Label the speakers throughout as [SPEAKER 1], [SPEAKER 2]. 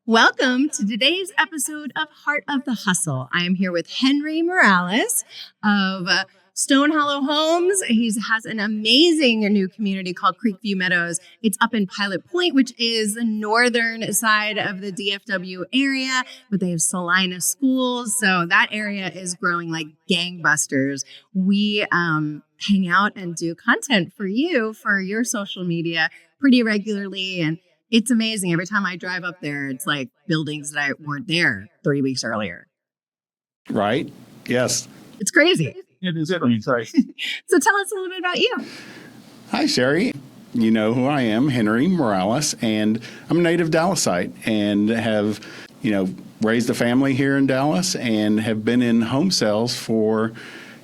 [SPEAKER 1] Welcome to today's episode of Heart of the Hustle. I am here with Henry Morales of Stonehollow Homes. He has an amazing new community called Creekview Meadows. It's up in Pilot Point, which is the northern side of the DFW area, but they have Celina schools. So that area is growing like gangbusters. We hang out and do content for you, for your social media pretty regularly. And it's amazing. Every time I drive up there, it's like buildings that weren't there 3 weeks earlier.
[SPEAKER 2] Right? Yes.
[SPEAKER 1] It's crazy.
[SPEAKER 3] It is crazy.
[SPEAKER 1] So tell us a little bit about you.
[SPEAKER 2] Hi, Sherry. You know who I am, Henry Morales, and I'm a native Dallasite and have, raised a family here in Dallas and have been in home sales for,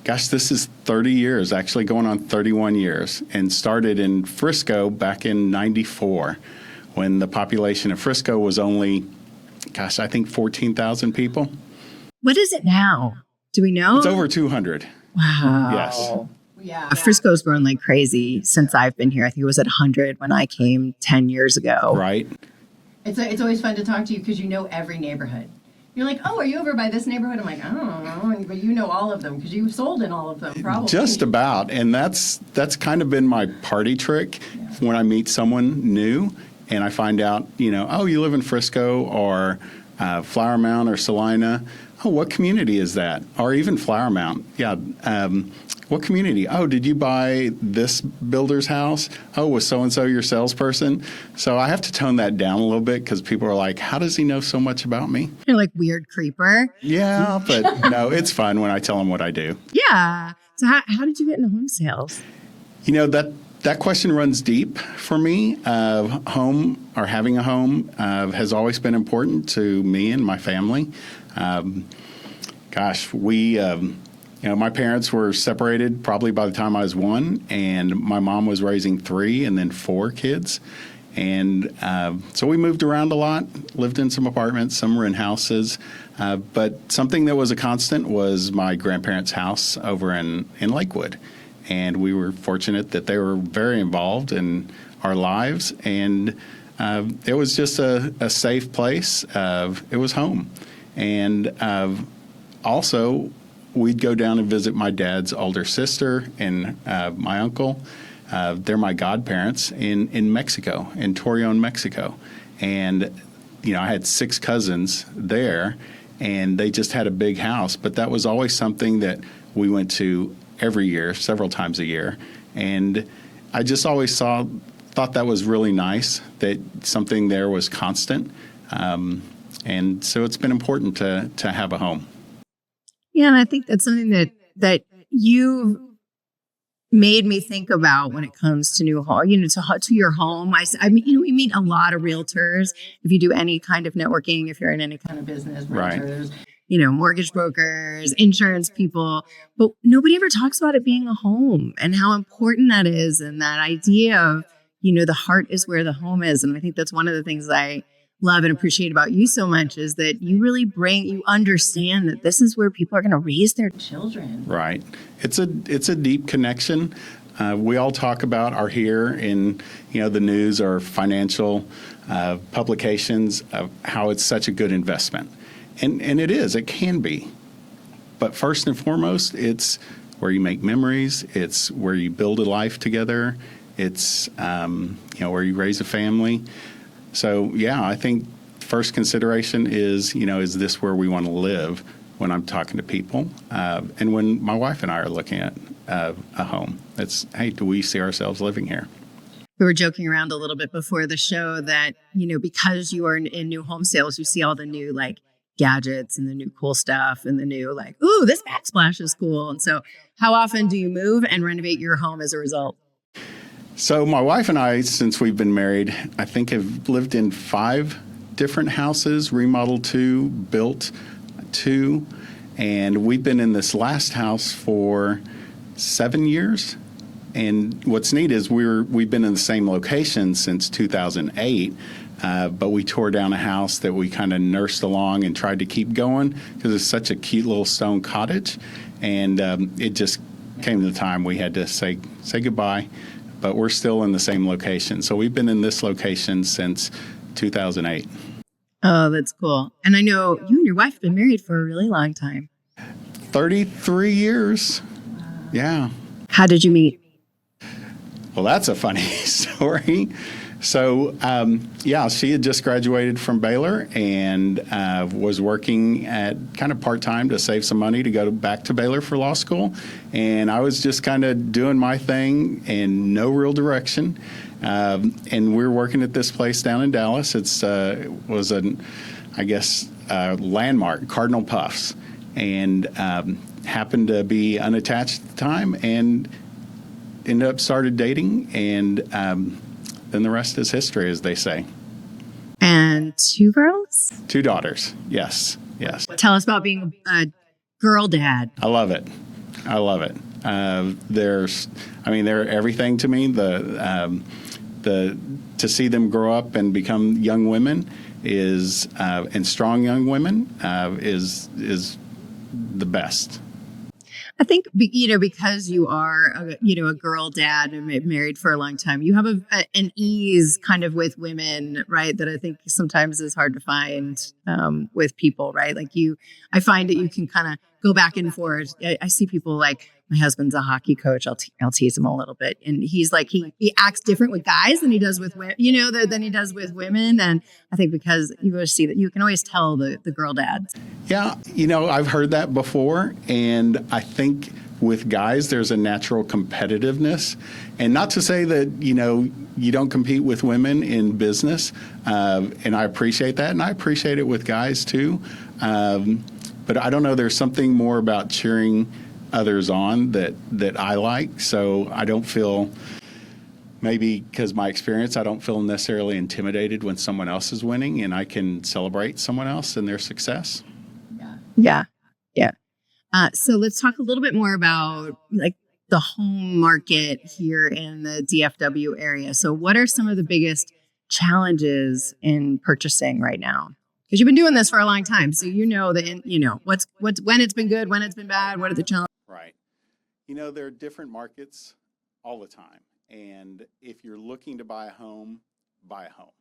[SPEAKER 2] this is 30 years, actually going on 31 years, and started in Frisco back in 94. When the population of Frisco was only, I think 14,000 people.
[SPEAKER 1] What is it now? Do we know?
[SPEAKER 2] It's over 200.
[SPEAKER 1] Wow.
[SPEAKER 2] Yes.
[SPEAKER 1] Yeah. Frisco's grown like crazy since I've been here. I think it was at 100 when I came 10 years ago.
[SPEAKER 2] Right.
[SPEAKER 4] It's always fun to talk to you because you know every neighborhood. You're like, oh, are you over by this neighborhood? I'm like, I don't know. But you know all of them because you've sold in all of them, probably.
[SPEAKER 2] Just about. And that's kind of been my party trick when I meet someone new. And I find out, oh, you live in Frisco or Flower Mound or Celina. Oh, what community is that? Or even Flower Mound. Yeah. What community? Oh, did you buy this builder's house? Oh, was so-and-so your salesperson? So I have to tone that down a little bit because people are like, how does he know so much about me?
[SPEAKER 1] You're like weird creeper.
[SPEAKER 2] Yeah, but no, it's fun when I tell them what I do.
[SPEAKER 1] Yeah. So how did you get into home sales?
[SPEAKER 2] That question runs deep for me. Home or having a home has always been important to me and my family. My parents were separated probably by the time I was 1, and my mom was raising 3 and then 4 kids. And so we moved around a lot, lived in some apartments, some were in houses. But something that was a constant was my grandparents' house over in Lakewood. And we were fortunate that they were very involved in our lives. And it was just a safe place. It was home. And also, we'd go down and visit my dad's older sister and my uncle. They're my godparents in Mexico, in Torreon, Mexico. And, I had 6 cousins there, and they just had a big house. But that was always something that we went to every year, several times a year. And I just always thought that was really nice, that something there was constant. And so it's been important to have a home.
[SPEAKER 1] Yeah, and I think that's something that you made me think about when it comes to new home, to your home. I mean, we meet a lot of realtors. If you do any kind of networking, if you're in any kind of business, realtors,
[SPEAKER 2] right.
[SPEAKER 1] Mortgage brokers, insurance people, but nobody ever talks about it being a home and how important that is. And that idea of, the heart is where the home is. And I think that's one of the things I love and appreciate about you so much is that you really you understand that this is where people are going to raise their children.
[SPEAKER 2] Right. It's a deep connection. We all talk about or hear in, the news or financial publications of how it's such a good investment. And it is. It can be. But first and foremost, it's where you make memories. It's where you build a life together. It's, where you raise a family. So, I think first consideration is, is this where we want to live when I'm talking to people? And when my wife and I are looking at a home, it's, hey, do we see ourselves living here?
[SPEAKER 1] We were joking around a little bit before the show that, because you are in new home sales, you see all the new, gadgets and the new cool stuff and the new, ooh, this backsplash is cool. And so how often do you move and renovate your home as a result?
[SPEAKER 2] So my wife and I, since we've been married, I think have lived in 5 different houses, remodeled 2, built 2, and we've been in this last house for 7 years. And what's neat is we've been in the same location since 2008, but we tore down a house that we kind of nursed along and tried to keep going because it's such a cute little stone cottage, and it just came to the time we had to say goodbye. But we're still in the same location. So we've been in this location since 2008.
[SPEAKER 1] Oh, that's cool. And I know you and your wife have been married for a really long time.
[SPEAKER 2] 33 years. Yeah.
[SPEAKER 1] How did you meet?
[SPEAKER 2] Well, that's a funny story. So, yeah, she had just graduated from Baylor and was working at kind of part-time to save some money to go back to Baylor for law school. And I was just kind of doing my thing and no real direction. And we were working at this place down in Dallas. Was landmark, Cardinal Puffs, and happened to be unattached at the time and ended up started dating, and then the rest is history, as they say.
[SPEAKER 1] And 2 girls?
[SPEAKER 2] 2 daughters. Yes.
[SPEAKER 1] Tell us about being a girl dad.
[SPEAKER 2] I love it. They're everything to me. To see them grow up and become young women and strong young women is the best.
[SPEAKER 1] I think, because you are, a girl dad and married for a long time, you have an ease kind of with women, right? That I think sometimes is hard to find with people, right? I find that you can kind of go back and forth. I see people like, my husband's a hockey coach. I'll tease him a little bit. And he's like, he acts different with guys than he does with women, than he does with women. And I think because you always see that, you can always tell the girl dads.
[SPEAKER 2] Yeah, I've heard that before, and I think with guys there's a natural competitiveness, and not to say that you don't compete with women in business, and I appreciate that, and I appreciate it with guys too, but I don't know, there's something more about cheering others on that I like, so I don't feel. Maybe because my experience, I don't feel necessarily intimidated when someone else is winning, and I can celebrate someone else and their success.
[SPEAKER 1] Yeah. So let's talk a little bit more about the home market here in the DFW area. So what are some of the biggest challenges in purchasing right now? Because you've been doing this for a long time, so what's when it's been good, when it's been bad, what are the challenges?
[SPEAKER 2] Right. There are different markets all the time, and if you're looking to buy a home, buy a home.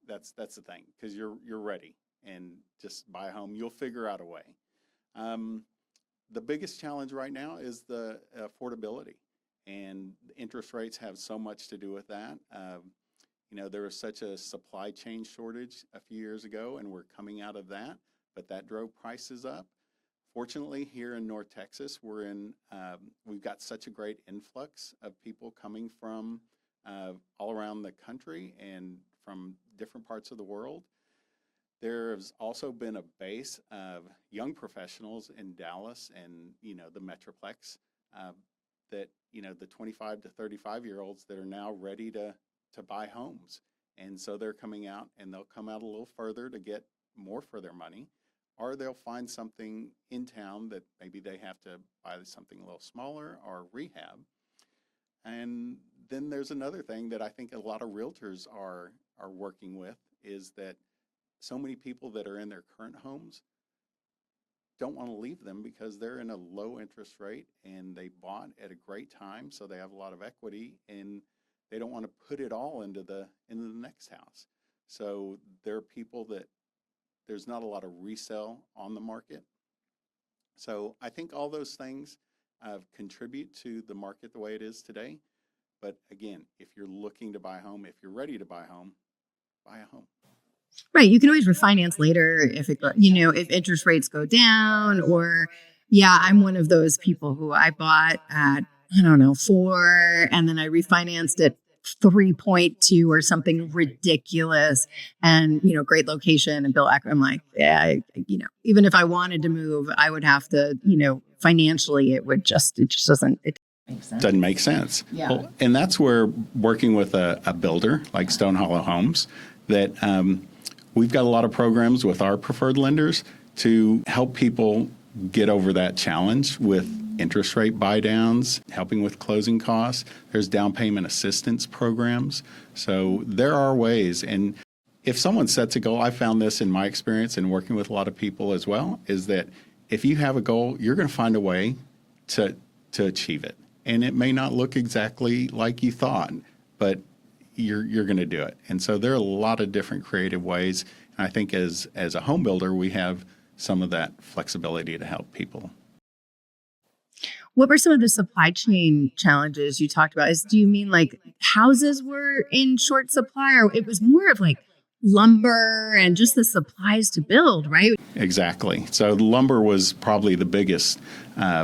[SPEAKER 2] That's the thing, because you're ready, and just buy a home. You'll figure out a way. The biggest challenge right now is the affordability, and the interest rates have so much to do with that. There was such a supply chain shortage a few years ago, and we're coming out of that, but that drove prices up. Fortunately, here in North Texas, we've got such a great influx of people coming from all around the country and from different parts of the world. There's also been a base of young professionals in Dallas and, the Metroplex that, the 25 to 35-year-olds that are now ready to buy homes. And so they're coming out, and they'll come out a little further to get more for their money, or they'll find something in town that maybe they have to buy something a little smaller or rehab. And then there's another thing that I think a lot of realtors are working with is that so many people that are in their current homes don't want to leave them because they're in a low interest rate and they bought at a great time, so they have a lot of equity, and they don't want to put it all into the next house. So there are people that there's not a lot of resale on the market. So I think all those things contribute to the market the way it is today. But again, if you're looking to buy a home, if you're ready to buy a home, buy a home.
[SPEAKER 1] Right. You can always refinance later if if interest rates go down, or I'm one of those people who I bought at, 4, and then I refinanced at 3.2 or something ridiculous, and great location and Bill Acker. I'm like, even if I wanted to move, I would have to, financially, it just doesn't.
[SPEAKER 2] Doesn't make sense.
[SPEAKER 4] Yeah.
[SPEAKER 2] Well, and that's where working with a builder like Stonehollow Homes, that we've got a lot of programs with our preferred lenders to help people get over that challenge with interest rate buy downs, helping with closing costs. There's down payment assistance programs. So there are ways. And if someone sets a goal, I found this in my experience in working with a lot of people as well, is that if you have a goal, you're going to find a way to achieve it. And it may not look exactly like you thought, but you're going to do it. And so there are a lot of different creative ways. I think as a home builder, we have some of that flexibility to help people.
[SPEAKER 1] What were some of the supply chain challenges you talked about? Do you mean like houses were in short supply, or it was more of like lumber and just the supplies to build, right?
[SPEAKER 2] Exactly. So lumber was probably the biggest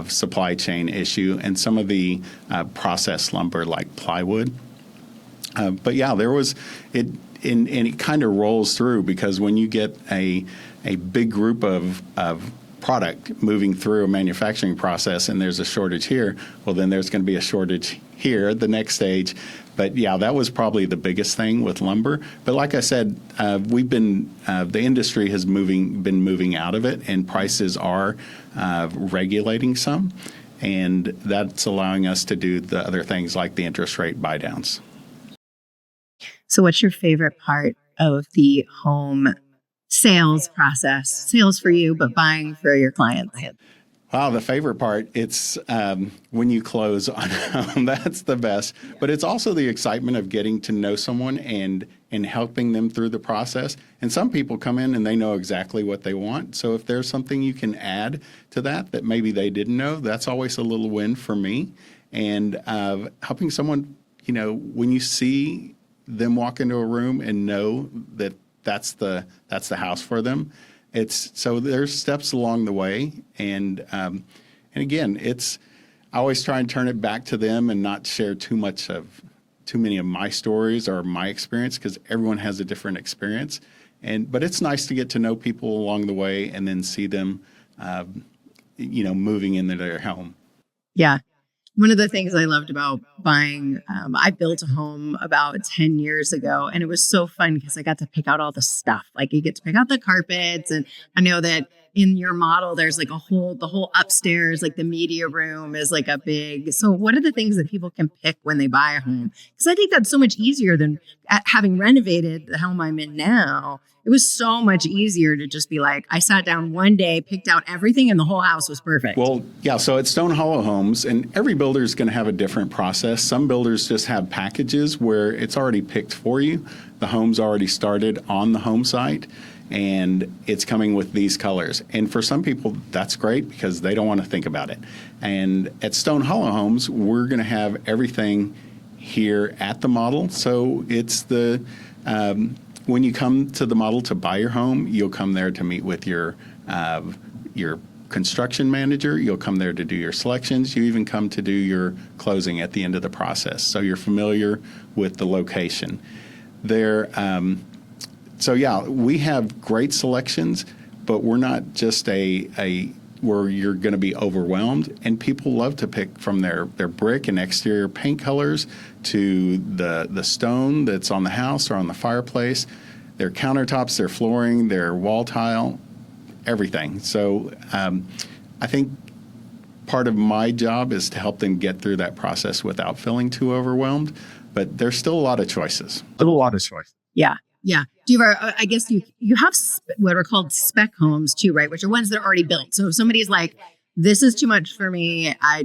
[SPEAKER 2] supply chain issue, and some of the processed lumber like plywood. But yeah, there was it, and it kind of rolls through, because when you get a big group of product moving through a manufacturing process and there's a shortage here, well, then there's going to be a shortage here at the next stage. But yeah, that was probably the biggest thing with lumber. But like I said, the industry has been moving out of it, and prices are regulating some, and that's allowing us to do the other things like the interest rate buy downs.
[SPEAKER 1] So what's your favorite part of the home sales process? Sales for you, but buying for your clients.
[SPEAKER 2] Wow, the favorite part, it's when you close on a home. That's the best. But it's also the excitement of getting to know someone and helping them through the process. And some people come in and they know exactly what they want. So if there's something you can add to that maybe they didn't know, that's always a little win for me. And helping someone, when you see them walk into a room and know that that's the house for them. So there's steps along the way, and again, I always try and turn it back to them and not share too many of my stories or my experience, because everyone has a different experience. But it's nice to get to know people along the way and then see them, moving into their home.
[SPEAKER 1] Yeah. One of the things I loved about buying, I built a home about 10 years ago, and it was so fun because I got to pick out all the stuff. Like you get to pick out the carpets, and I know that in your model, there's like the whole upstairs, like the media room is like a big. So what are the things that people can pick when they buy a home? Because I think that's so much easier than having renovated the home I'm in now. It was so much easier to just be like, I sat down one day, picked out everything, and the whole house was perfect.
[SPEAKER 2] Well, yeah, so at Stonehollow Homes, and every builder is going to have a different process. Some builders just have packages where it's already picked for you. The home's already started on the home site, and it's coming with these colors. And for some people, that's great because they don't want to think about it. And at Stonehollow Homes, we're going to have everything here at the model. So it's when you come to the model to buy your home, you'll come there to meet with your construction manager. You'll come there to do your selections. You even come to do your closing at the end of the process. So you're familiar with the location. So yeah, we have great selections, but we're not just where you're going to be overwhelmed. And people love to pick from their brick and exterior paint colors to the stone that's on the house or on the fireplace, their countertops, their flooring, their wall tile, everything. So I think part of my job is to help them get through that process without feeling too overwhelmed. But there's still a lot of choices.
[SPEAKER 1] Yeah. Yeah. Do you ever, I guess you have what are called spec homes too, right? Which are ones that are already built. So if somebody's like, this is too much for me, I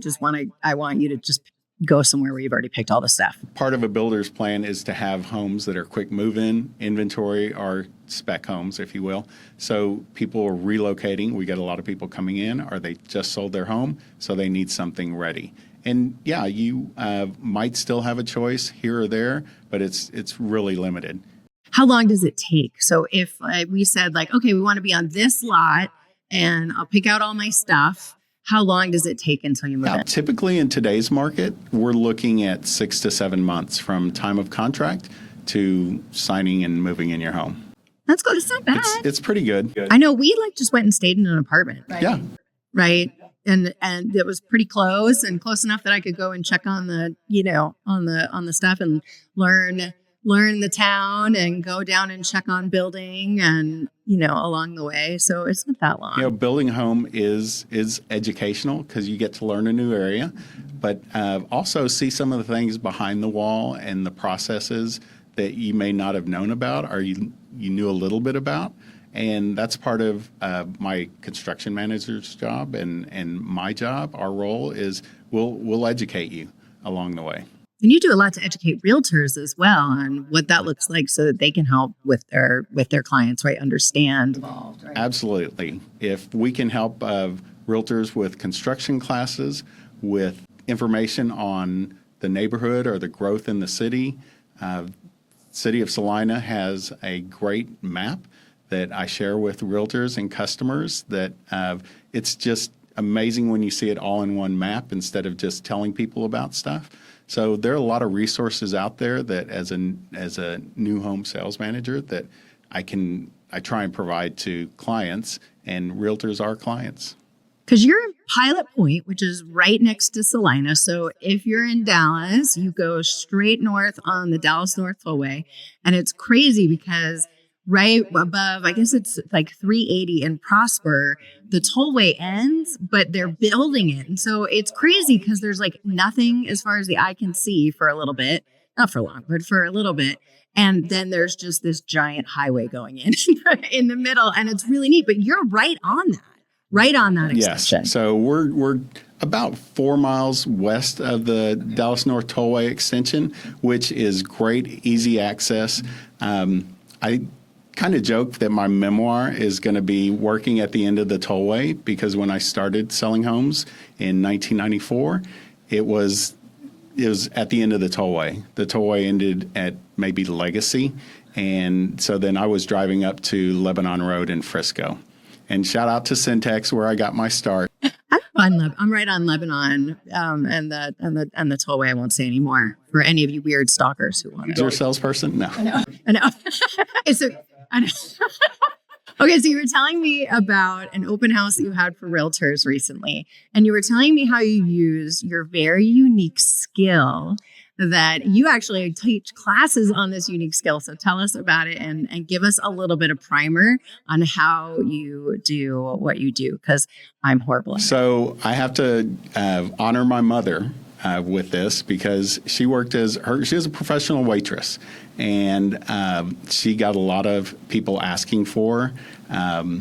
[SPEAKER 1] want you to just go somewhere where you've already picked all the stuff.
[SPEAKER 2] Part of a builder's plan is to have homes that are quick move-in inventory, or spec homes, if you will. So people are relocating. We get a lot of people coming in, or they just sold their home, so they need something ready. And yeah, you might still have a choice here or there, but it's really limited.
[SPEAKER 1] How long does it take? So if we said like, okay, we want to be on this lot and I'll pick out all my stuff, how long does it take until you move in?
[SPEAKER 2] Typically in today's market, we're looking at 6 to 7 months from time of contract to signing and moving in your home.
[SPEAKER 1] That's good. It's not bad.
[SPEAKER 2] It's pretty good.
[SPEAKER 1] I know we just went and stayed in an apartment.
[SPEAKER 4] Right.
[SPEAKER 2] Yeah.
[SPEAKER 1] Right. And it was pretty close enough that I could go and check on the, on the stuff and learn the town and go down and check on building and, along the way. So it's not that long.
[SPEAKER 2] Building a home is educational because you get to learn a new area, but also see some of the things behind the wall and the processes that you may not have known about or you knew a little bit about. And that's part of my construction manager's job and my job. Our role is we'll educate you along the way.
[SPEAKER 1] And you do a lot to educate realtors as well on what that looks like so that they can help with their clients, right? Understand.
[SPEAKER 4] Involved, right?
[SPEAKER 2] Absolutely. If we can help realtors with construction classes, with information on the neighborhood or the growth in the city, City of Celina has a great map that I share with realtors and customers that it's just amazing when you see it all in one map instead of just telling people about stuff. So there are a lot of resources out there that as a new home sales manager that I try and provide to clients, and realtors are clients.
[SPEAKER 1] Because you're in Pilot Point, which is right next to Celina. So if you're in Dallas, you go straight north on the Dallas North Tollway. And it's crazy because right above, I guess it's like 380 in Prosper, the tollway ends, but they're building it. And so it's crazy because there's like nothing as far as the eye can see for a little bit, not for long, but for a little bit. And then there's just this giant highway going in the middle. And it's really neat, but you're right on that extension.
[SPEAKER 2] Yes. So we're about 4 miles west of the Dallas North Tollway extension, which is great, easy access. I kind of joke that my memoir is going to be working at the end of the tollway, because when I started selling homes in 1994, it was at the end of the tollway. The tollway ended at maybe Legacy, and so then I was driving up to Lebanon Road in Frisco. And shout out to Syntex, where I got my start.
[SPEAKER 1] I'm right on Lebanon, and the tollway. I won't say anymore for any of you weird stalkers who want to.
[SPEAKER 2] Is there a salesperson? No.
[SPEAKER 1] I know. I know. Okay, so you were telling me about an open house that you had for realtors recently, and you were telling me how you use your very unique skill, that you actually teach classes on this unique skill. So tell us about it and give us a little bit of primer on how you do what you do, because I'm horrible at it.
[SPEAKER 2] So I have to honor my mother with this, because she was a professional waitress, and she got a lot of people asking for her.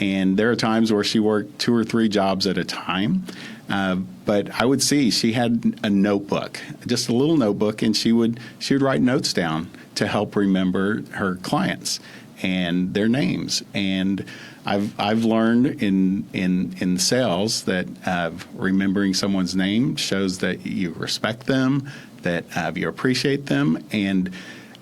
[SPEAKER 2] And there are times where she worked 2 or 3 jobs at a time. But I would see she had a notebook, just a little notebook, and she would write notes down to help remember her clients and their names. And I've learned in sales that remembering someone's name shows that you respect them, that you appreciate them.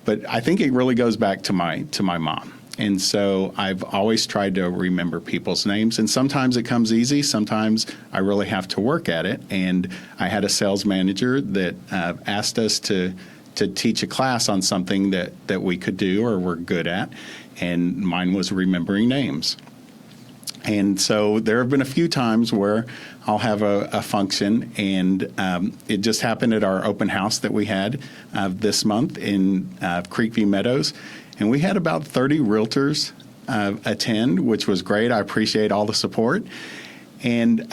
[SPEAKER 2] But I think it really goes back to my mom. And so I've always tried to remember people's names. And sometimes it comes easy. Sometimes I really have to work at it. And I had a sales manager that asked us to teach a class on something that we could do or were good at. And mine was remembering names. And so there have been a few times where I'll have a function, and it just happened at our open house that we had this month in Creekview Meadows. And we had about 30 realtors attend, which was great. I appreciate all the support. And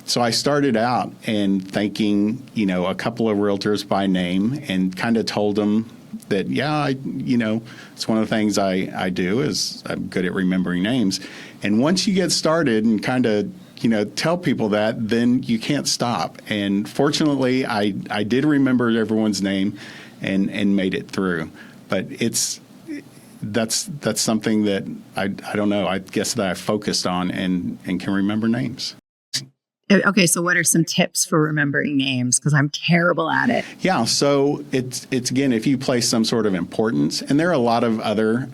[SPEAKER 2] so I started out and thanking, a couple of realtors by name, and kind of told them that, it's one of the things I do is I'm good at remembering names. And once you get started and kind of, tell people that, then you can't stop. And fortunately, I did remember everyone's name and made it through. But that's something that I don't know. I guess that I focused on and can remember names.
[SPEAKER 1] Okay, so what are some tips for remembering names? Because I'm terrible at it.
[SPEAKER 2] Yeah, so it's again, if you place some sort of importance, and there are a lot of other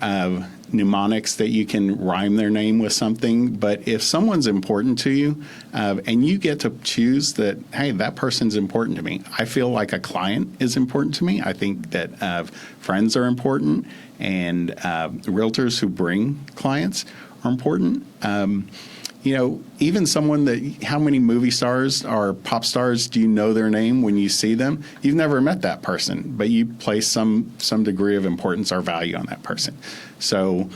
[SPEAKER 2] mnemonics that you can rhyme their name with something, but if someone's important to you and you get to choose that, hey, that person's important to me. I feel like a client is important to me. I think that friends are important, and realtors who bring clients are important. Even someone how many movie stars or pop stars do you know their name when you see them? You've never met that person, but you place some degree of importance or value on that person. So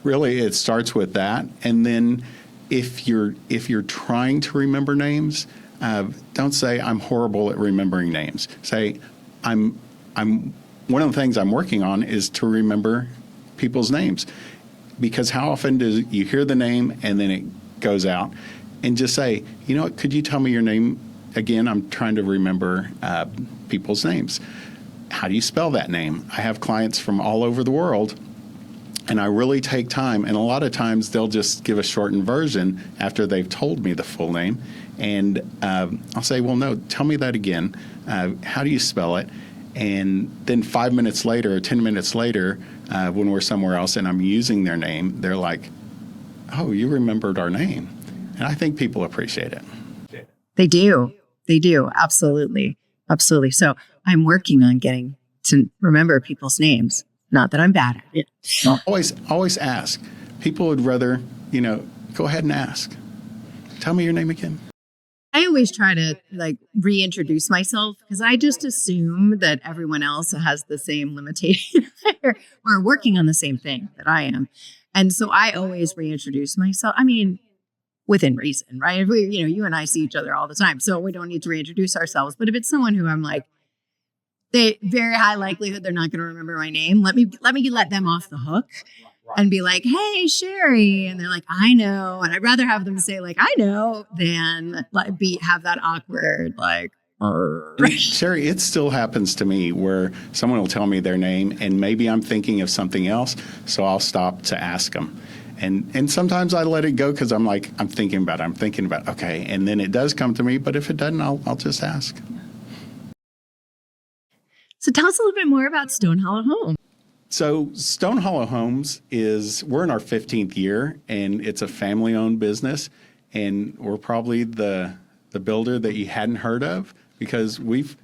[SPEAKER 2] really it starts with that. And then if you're trying to remember names, don't say I'm horrible at remembering names. Say I'm one of the things I'm working on is to remember people's names. Because how often do you hear the name and then it goes out, and just say, could you tell me your name again? I'm trying to remember people's names. How do you spell that name? I have clients from all over the world, and I really take time. And a lot of times they'll just give a shortened version after they've told me the full name. And I'll say, well, no, tell me that again. How do you spell it? And then 5 minutes later or 10 minutes later, when we're somewhere else and I'm using their name, they're like, oh, you remembered our name. And I think people appreciate it.
[SPEAKER 1] They do. They do. Absolutely. Absolutely. So I'm working on getting to remember people's names. Not that I'm bad at it.
[SPEAKER 2] Always ask. People would rather, go ahead and ask. Tell me your name again.
[SPEAKER 1] I always try to reintroduce myself because I just assume that everyone else has the same limitation or working on the same thing that I am. And so I always reintroduce myself. I mean, within reason, right? If you and I see each other all the time, so we don't need to reintroduce ourselves. But if it's someone who I'm like, they very high likelihood they're not going to remember my name. Let me let them off the hook and be like, hey, Sherry. And they're like, I know. And I'd rather have them say I know than have that awkward
[SPEAKER 2] Sherry, it still happens to me where someone will tell me their name and maybe I'm thinking of something else. So I'll stop to ask them. And sometimes I let it go because I'm thinking about it. Okay. And then it does come to me. But if it doesn't, I'll just ask.
[SPEAKER 1] So tell us a little bit more about Stonehollow Homes.
[SPEAKER 2] So Stonehollow Homes we're in our 15th year, and it's a family-owned business, and we're probably the builder that you hadn't heard of because we've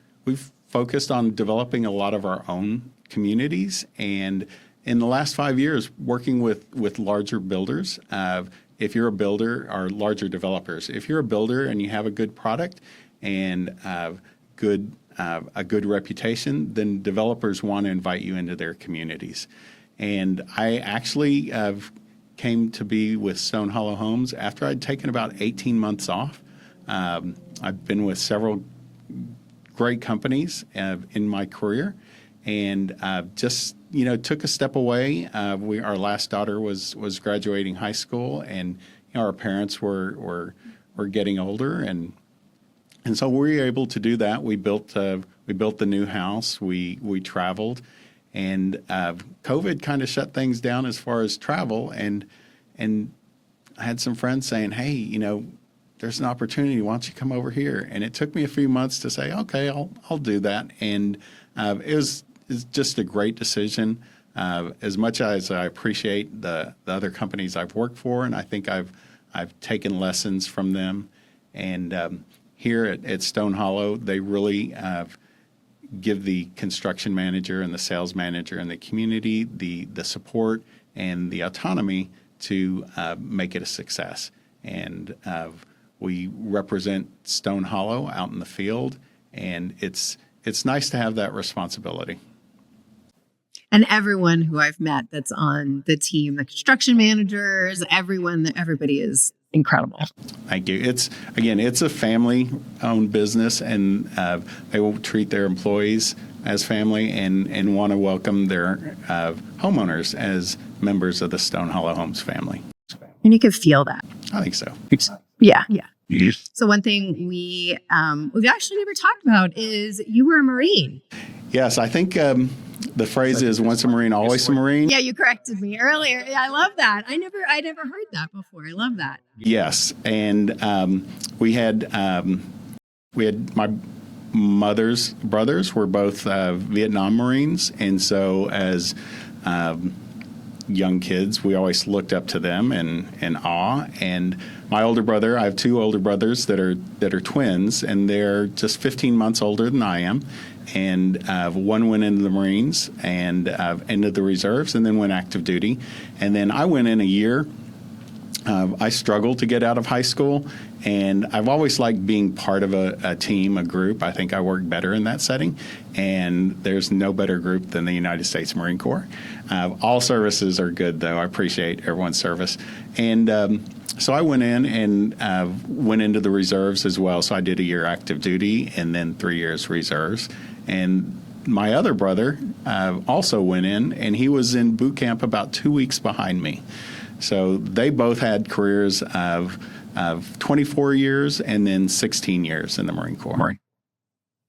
[SPEAKER 2] focused on developing a lot of our own communities, and in the last 5 years, working with larger builders. If you're a builder, or larger developers, if you're a builder and you have a good product and a good reputation, then developers want to invite you into their communities. And I actually came to be with Stonehollow Homes after I'd taken about 18 months off. I've been with several great companies in my career, and just took a step away. Our last daughter was graduating high school, and our parents were getting older, and so we were able to do that. We built the new house. We traveled, and COVID kind of shut things down as far as travel. And I had some friends saying, "Hey, there's an opportunity. Why don't you come over here?" And it took me a few months to say, "Okay, I'll do that." And it's just a great decision. As much as I appreciate the other companies I've worked for, and I think I've taken lessons from them, and here at Stonehollow, they really give the construction manager and the sales manager and the community the support and the autonomy to make it a success. And we represent Stonehollow out in the field, and it's nice to have that responsibility.
[SPEAKER 1] And everyone who I've met that's on the team, the construction managers, everybody is incredible.
[SPEAKER 2] Thank you. It's a family-owned business, and they will treat their employees as family and want to welcome their homeowners as members of the Stonehollow Homes family.
[SPEAKER 1] And you can feel that.
[SPEAKER 2] I think so.
[SPEAKER 1] Yeah. So one thing we've actually never talked about is you were a Marine.
[SPEAKER 2] Yes, I think the phrase is once a Marine, always a Marine.
[SPEAKER 1] Yeah, you corrected me earlier. Yeah, I love that. I never heard that before. I love that.
[SPEAKER 2] Yes, and we had my mother's brothers were both Vietnam Marines, and so as young kids, we always looked up to them in awe. And my older brother, I have two older brothers that are twins, and they're just 15 months older than I am. And one went into the Marines and entered the reserves, and then went active duty. And then I went in a year. I struggled to get out of high school, and I've always liked being part of a team, a group. I think I work better in that setting, and there's no better group than the United States Marine Corps. All services are good, though. I appreciate everyone's service. And so I went in and went into the reserves as well. So I did a year active duty and then 3 years reserves. And my other brother also went in, and he was in boot camp about 2 weeks behind me. So they both had careers of 24 years and then 16 years in the Marine Corps.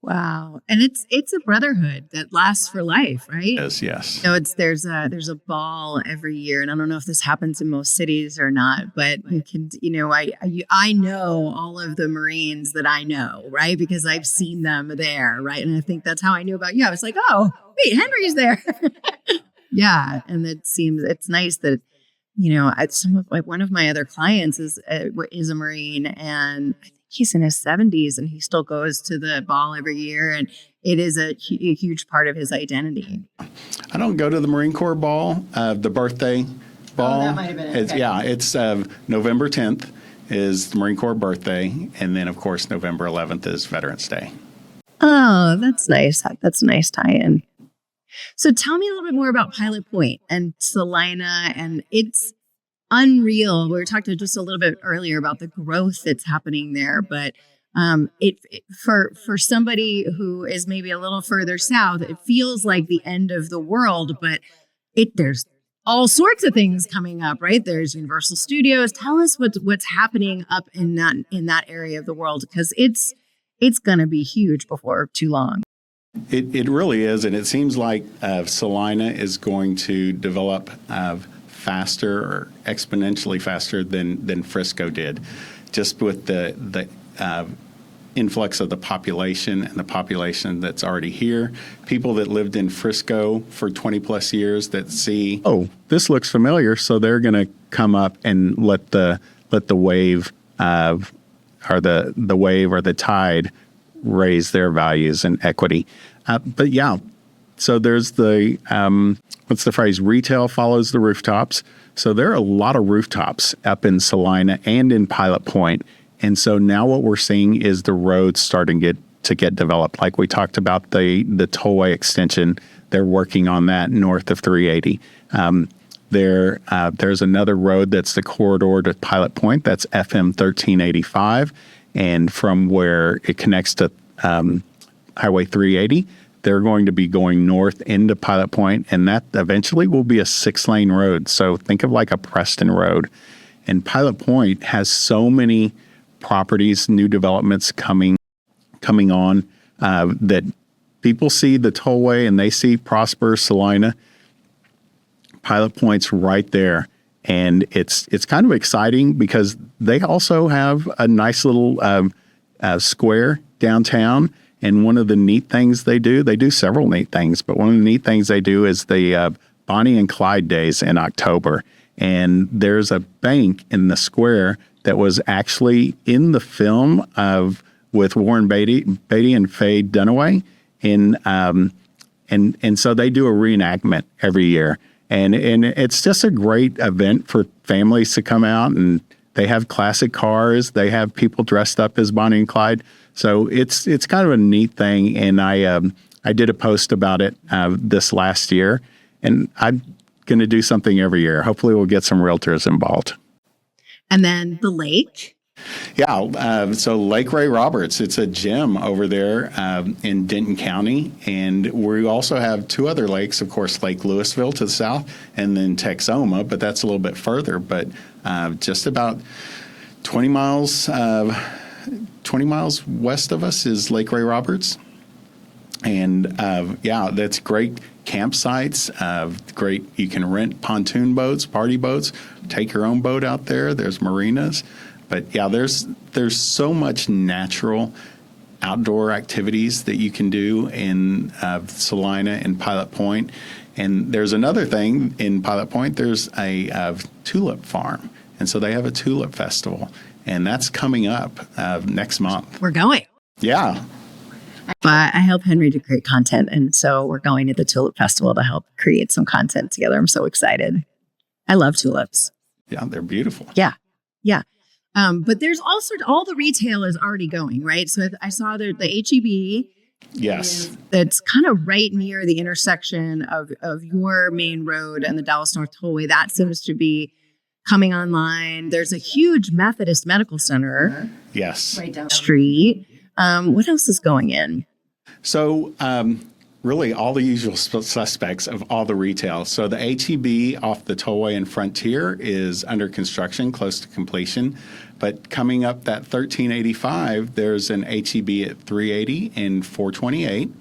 [SPEAKER 1] Wow. And it's a brotherhood that lasts for life, right?
[SPEAKER 2] Yes.
[SPEAKER 1] So there's a ball every year, and I don't know if this happens in most cities or not, but you can, I know all of the Marines that I know, right? Because I've seen them there, right? And I think that's how I knew about you. I was like, oh, wait, Henry's there. Yeah. And it's nice that, one of my other clients is a Marine, and I think he's in his 70s, and he still goes to the ball every year, and it is a huge part of his identity.
[SPEAKER 2] I don't go to the Marine Corps ball, the birthday ball.
[SPEAKER 4] Oh, that might have been it. Okay.
[SPEAKER 2] It's November 10th is the Marine Corps birthday, and then of course November 11th is Veterans Day.
[SPEAKER 1] Oh, that's nice. That's a nice tie-in. So tell me a little bit more about Pilot Point and Celina, and it's unreal. We were talking just a little bit earlier about the growth that's happening there, but for somebody who is maybe a little further south, it feels like the end of the world, but there's all sorts of things coming up, right? There's Universal Studios. Tell us what's happening up in that area of the world, because it's going to be huge before too long.
[SPEAKER 2] It really is, and it seems like Celina is going to develop faster or exponentially faster than Frisco did, just with the influx of the population and the population that's already here. People that lived in Frisco for 20 plus years that see, oh, this looks familiar, so they're going to come up and let the wave or the wave or the tide raise their values and equity. But yeah, so there's what's the phrase? Retail follows the rooftops. So there are a lot of rooftops up in Celina and in Pilot Point. And so now what we're seeing is the roads starting to get developed. Like we talked about the tollway extension, they're working on that north of 380. There's another road that's the corridor to Pilot Point. That's FM 1385. And from where it connects to Highway 380, they're going to be going north into Pilot Point, and that eventually will be a 6-lane road. So think of like a Preston Road. And Pilot Point has so many properties, new developments coming on that people see the tollway and they see prosperous Celina. Pilot Point's right there. And it's kind of exciting because they also have a nice little square downtown. And one of the neat things they do several neat things, but one of the neat things they do is the Bonnie and Clyde days in October. And there's a bank in the square that was actually in the film with Warren Beatty and Faye Dunaway. And so they do a reenactment every year. And it's just a great event for families to come out, and they have classic cars. They have people dressed up as Bonnie and Clyde. So it's kind of a neat thing. And I did a post about it this last year, and I'm going to do something every year. Hopefully we'll get some realtors involved.
[SPEAKER 1] And then the lake.
[SPEAKER 2] Yeah, so Lake Ray Roberts, it's a gem over there in Denton County. And we also have 2 other lakes, of course, Lake Louisville to the south, and then Texoma, but that's a little bit further. But just about 20 miles west of us is Lake Ray Roberts. And that's great campsites, great, you can rent pontoon boats, party boats, take your own boat out there. There's marinas. But yeah, there's so much natural outdoor activities that you can do in Celina and Pilot Point. And there's another thing in Pilot Point, there's a tulip farm. And so they have a tulip festival. And that's coming up next month.
[SPEAKER 1] We're going.
[SPEAKER 2] Yeah.
[SPEAKER 1] But I help Henry to create content. And so we're going to the Tulip Festival to help create some content together. I'm so excited. I love tulips.
[SPEAKER 2] Yeah, they're beautiful.
[SPEAKER 1] Yeah. But there's also all the retail is already going, right? So I saw the HEB.
[SPEAKER 2] Yes.
[SPEAKER 1] That's kind of right near the intersection of your main road and the Dallas North Tollway. That seems to be coming online. There's a huge Methodist Medical Center.
[SPEAKER 2] Yes.
[SPEAKER 4] Right down
[SPEAKER 1] the street. What else is going in?
[SPEAKER 2] So really all the usual suspects of all the retail. So the HEB off the Tollway and Frontier is under construction, close to completion. But coming up that 1385, there's an HEB at 380 and 428.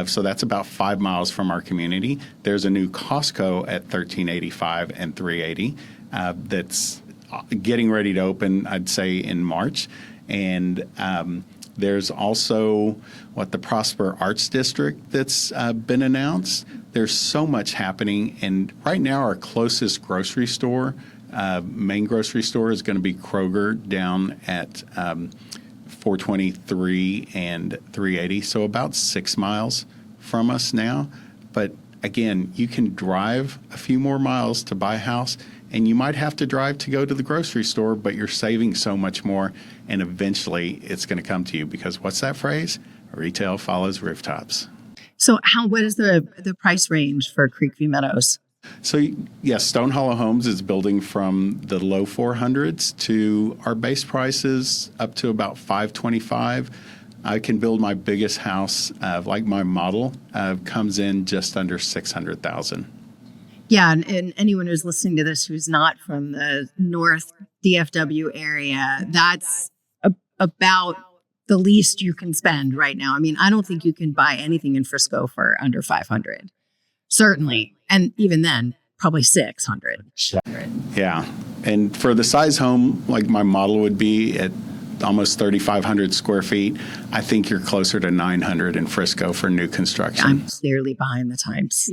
[SPEAKER 2] So that's about 5 miles from our community. There's a new Costco at 1385 and 380 that's getting ready to open, I'd say, in March. And there's also the Prosper Arts District that's been announced. There's so much happening. And right now, our closest grocery store, main grocery store, is going to be Kroger down at 423 and 380, so about 6 miles from us now. But again, you can drive a few more miles to buy a house, and you might have to drive to go to the grocery store, but you're saving so much more, and eventually it's going to come to you, because what's that phrase? Retail follows rooftops.
[SPEAKER 1] So what is the price range for Creekview Meadows?
[SPEAKER 2] So yes, Stonehollow Homes is building from the low 400s to our base prices up to about $525. I can build my biggest house, like my model, comes in just under $600,000.
[SPEAKER 1] Yeah, and anyone who's listening to this who's not from the North DFW area, that's about the least you can spend right now. I mean, I don't think you can buy anything in Frisco for under $500. Certainly. And even then, probably $600.
[SPEAKER 2] Yeah. And for the size home, like my model would be at almost 3,500 square feet, I think you're closer to 900 in Frisco for new construction.
[SPEAKER 1] I'm clearly behind the times.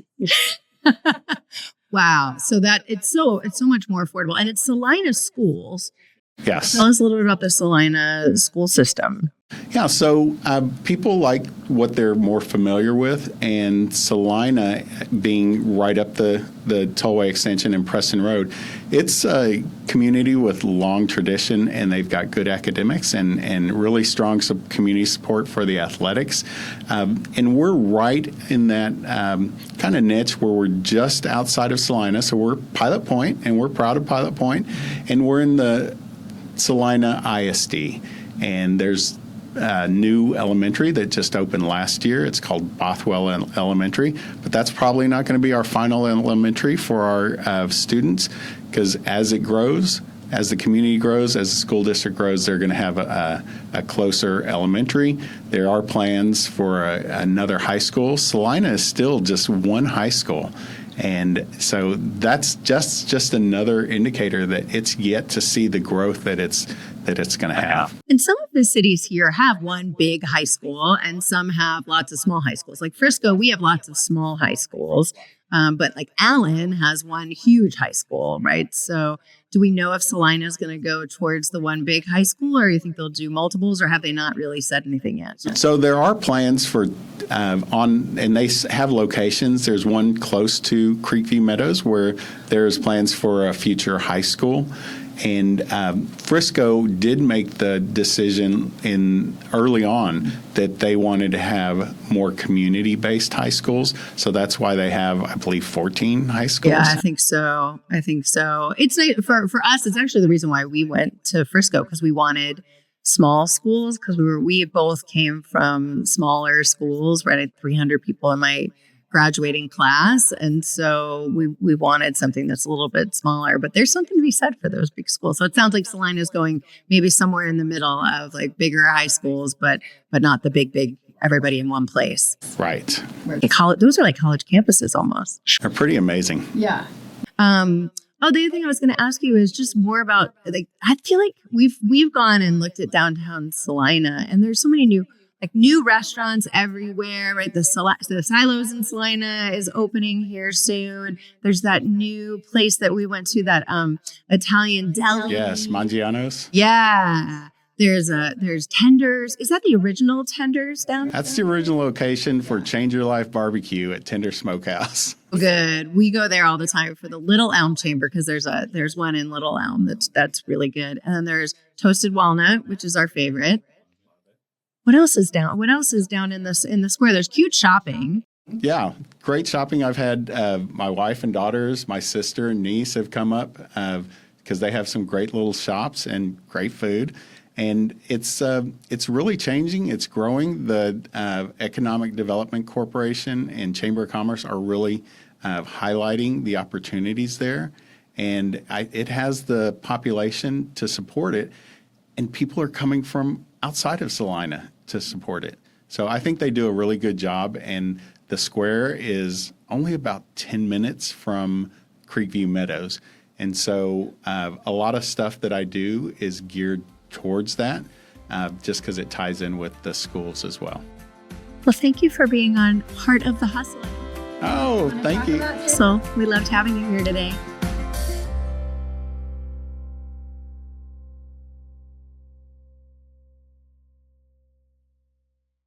[SPEAKER 1] Wow. So it's so much more affordable. And it's Celina schools.
[SPEAKER 2] Yes.
[SPEAKER 1] Tell us a little bit about the Celina school system.
[SPEAKER 2] Yeah, so people like what they're more familiar with, and Celina being right up the Tollway extension in Preston Road, it's a community with long tradition, and they've got good academics and really strong community support for the athletics. And we're right in that kind of niche where we're just outside of Celina. So we're Pilot Point, and we're proud of Pilot Point, and we're in the Celina ISD. And there's new elementary that just opened last year. It's called Bothwell Elementary, but that's probably not going to be our final elementary for our students, because as it grows, as the community grows, as the school district grows, they're going to have a closer elementary. There are plans for another high school. Celina is still just one high school. And so that's just another indicator that it's yet to see the growth that it's going to have.
[SPEAKER 1] And some of the cities here have one big high school, and some have lots of small high schools. Like Frisco, we have lots of small high schools, but like Allen has one huge high school, right? So do we know if Celina is going to go towards the one big high school, or you think they'll do multiples, or have they not really said anything yet?
[SPEAKER 2] So there are plans for and they have locations. There's one close to Creekview Meadows where there's plans for a future high school. And Frisco did make the decision early on that they wanted to have more community-based high schools. So that's why they have, I believe, 14 high schools.
[SPEAKER 1] Yeah, I think so. It's for us. It's actually the reason why we went to Frisco, because we wanted small schools, because we both came from smaller schools. Right, I had 300 people in my graduating class, and so we wanted something that's a little bit smaller, but there's something to be said for those big schools. So it sounds like Celina is going maybe somewhere in the middle of like bigger high schools, but not the big everybody in one place.
[SPEAKER 2] Right.
[SPEAKER 1] Those are like college campuses almost.
[SPEAKER 2] They're pretty amazing.
[SPEAKER 4] Yeah.
[SPEAKER 1] Oh, the other thing I was going to ask you is just more about, like, I feel like we've gone and looked at downtown Celina, and there's so many new restaurants everywhere, right? The Silos in Celina is opening here soon. There's that new place that we went to, that Italian deli.
[SPEAKER 2] Yes, Mangiano's.
[SPEAKER 1] Yeah. There's Tenders. Is that the original Tenders down there?
[SPEAKER 2] That's the original location for Change Your Life Barbecue at Tender Smokehouse.
[SPEAKER 1] Good. We go there all the time for the Little Elm Chamber, because there's one in Little Elm that's really good. And then there's Toasted Walnut, which is our favorite. What else is down in the square? There's cute shopping.
[SPEAKER 2] Yeah, great shopping. I've had my wife and daughters, my sister and niece have come up because they have some great little shops and great food. And it's really changing. It's growing. The Economic Development Corporation and Chamber of Commerce are really highlighting the opportunities there. And it has the population to support it. And people are coming from outside of Celina to support it. So I think they do a really good job. And the square is only about 10 minutes from Creekview Meadows. And so a lot of stuff that I do is geared towards that, just because it ties in with the schools as well.
[SPEAKER 1] Well, thank you for being on Heart of the Hustle.
[SPEAKER 2] Oh, thank you.
[SPEAKER 1] So we loved having you here today.